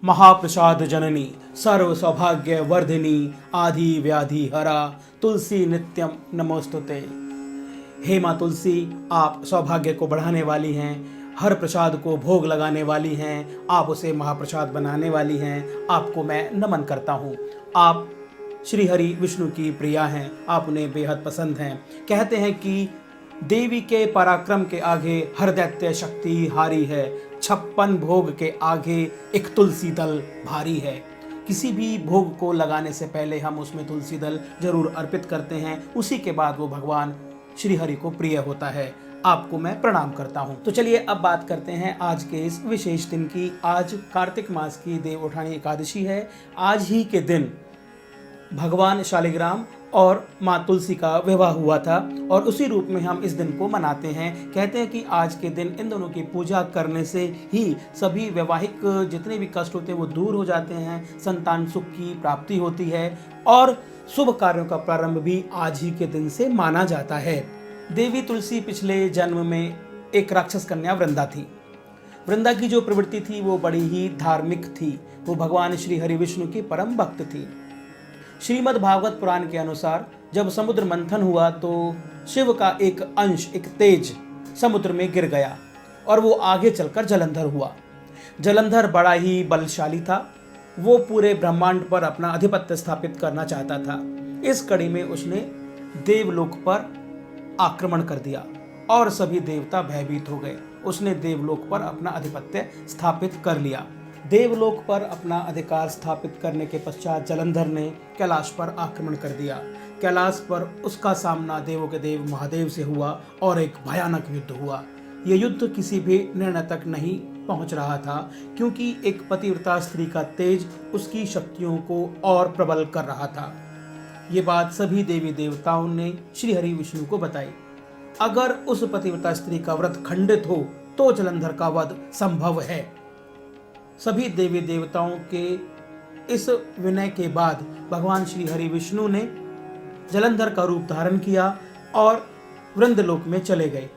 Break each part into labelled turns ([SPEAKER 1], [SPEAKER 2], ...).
[SPEAKER 1] महाप्रसाद जननी सर्व सौभाग्य वर्धिनी आदि व्याधि हरा तुलसी नित्यम नमोस्तुते। हे माँ तुलसी, आप सौभाग्य को बढ़ाने वाली हैं, हर प्रसाद को भोग लगाने वाली हैं, आप उसे महाप्रसाद बनाने वाली हैं। आपको मैं नमन करता हूँ। आप श्री हरि विष्णु की प्रिया हैं, आप उन्हें बेहद पसंद हैं। कहते हैं कि देवी के पराक्रम के आगे हर दैत्य शक्ति हारी है, 56 भोग के आगे एक तुलसी दल भारी है। किसी भी भोग को लगाने से पहले हम उसमें तुलसी दल जरूर अर्पित करते हैं, उसी के बाद वो भगवान श्री हरि को प्रिय होता है। आपको मैं प्रणाम करता हूं। तो चलिए अब बात करते हैं आज के इस विशेष दिन की। आज कार्तिक मास की देव उठानी एकादशी है। आज ही के दिन भगवान शालिग्राम और माँ तुलसी का विवाह हुआ था और उसी रूप में हम इस दिन को मनाते हैं। कहते हैं कि आज के दिन इन दोनों की पूजा करने से ही सभी वैवाहिक जितने भी कष्ट होते हैं वो दूर हो जाते हैं, संतान सुख की प्राप्ति होती है और शुभ कार्यों का प्रारंभ भी आज ही के दिन से माना जाता है। देवी तुलसी पिछले जन्म में एक राक्षस कन्या वृंदा थी। वृंदा की जो प्रवृत्ति थी वो बड़ी ही धार्मिक थी। वो भगवान श्री हरि विष्णु की परम भक्त थी। श्रीमद् भागवत पुराण के अनुसार जब समुद्र मंथन हुआ तो शिव का एक अंश, एक तेज समुद्र में गिर गया और वो आगे चलकर जलंधर हुआ। जलंधर बड़ा ही बलशाली था। वो पूरे ब्रह्मांड पर अपना आधिपत्य स्थापित करना चाहता था। इस कड़ी में उसने देवलोक पर आक्रमण कर दिया और सभी देवता भयभीत हो गए। उसने देवलोक पर अपना आधिपत्य स्थापित कर लिया। देवलोक पर अपना अधिकार स्थापित करने के पश्चात जलंधर ने कैलाश पर आक्रमण कर दिया। कैलाश पर उसका सामना देवों के देव महादेव से हुआ और एक भयानक युद्ध हुआ। यह युद्ध किसी भी निर्णय तक नहीं पहुंच रहा था, क्योंकि एक पतिव्रता स्त्री का तेज उसकी शक्तियों को और प्रबल कर रहा था। ये बात सभी देवी देवताओं ने श्री हरि विष्णु को बताई। अगर उस पतिव्रता स्त्री का व्रत खंडित हो तो जलंधर का वध संभव है। सभी देवी देवताओं के इस विनय के बाद भगवान श्री हरि विष्णु ने जलंधर का रूप धारण किया और वृंदलोक में चले गए।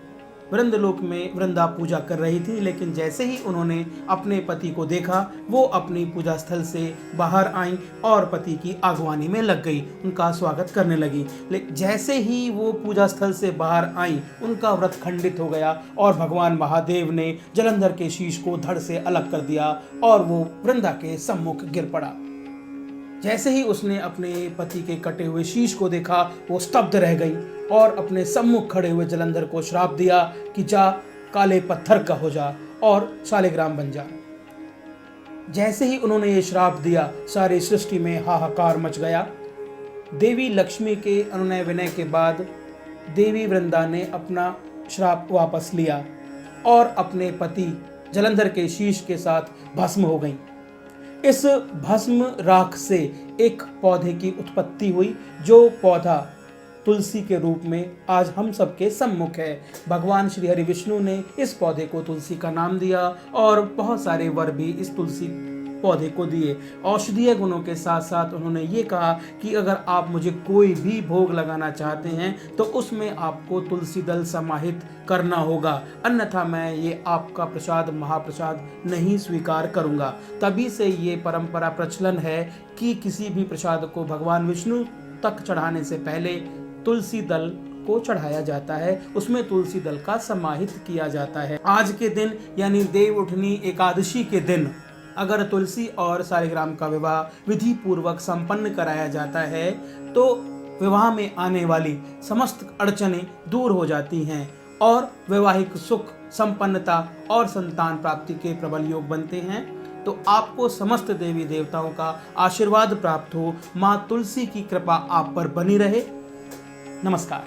[SPEAKER 1] वृंदलोक में वृंदा पूजा कर रही थी, लेकिन जैसे ही उन्होंने अपने पति को देखा वो अपनी पूजा स्थल से बाहर आईं और पति की आगवानी में लग गई, उनका स्वागत करने लगी। लेकिन जैसे ही वो पूजा स्थल से बाहर आईं उनका व्रत खंडित हो गया और भगवान महादेव ने जलंधर के शीश को धड़ से अलग कर दिया और वो वृंदा के सम्मुख गिर पड़ा। जैसे ही उसने अपने पति के कटे हुए शीश को देखा वो स्तब्ध रह गई और अपने सम्मुख खड़े हुए जलंधर को श्राप दिया कि जा काले पत्थर का हो जा और शालिग्राम बन जा। जैसे ही उन्होंने ये श्राप दिया सारी सृष्टि में हाहाकार मच गया। देवी लक्ष्मी के अनुनय विनय के बाद देवी वृंदा ने अपना श्राप वापस लिया और अपने पति जलंधर के शीश के साथ भस्म हो गई। इस भस्म राख से एक पौधे की उत्पत्ति हुई, जो पौधा तुलसी के रूप में आज हम सबके सम्मुख है। भगवान श्री हरि विष्णु ने इस पौधे को तुलसी का नाम दिया और बहुत सारे वर भी इस तुलसी पौधे को दिए। औषधीय गुणों के साथ साथ उन्होंने ये कहा कि अगर आप मुझे कोई भी भोग लगाना चाहते हैं तो उसमें आपको तुलसी दल समाहित करना होगा, अन्यथा मैं ये आपका प्रसाद महाप्रसाद नहीं स्वीकार करूंगा। तभी से ये परंपरा प्रचलन है कि किसी भी प्रसाद को भगवान विष्णु तक चढ़ाने से पहले तुलसी दल को चढ़ाया जाता है, उसमें तुलसी दल का समाहित किया जाता है। आज के दिन यानी देव उठनी एकादशी के दिन अगर तुलसी और शालिग्राम का विवाह विधि पूर्वक संपन्न कराया जाता है तो विवाह में आने वाली समस्त अड़चनें दूर हो जाती हैं और वैवाहिक सुख, संपन्नता और संतान प्राप्ति के प्रबल योग बनते हैं। तो आपको समस्त देवी देवताओं का आशीर्वाद प्राप्त हो। माँ तुलसी की कृपा आप पर बनी रहे। नमस्कार।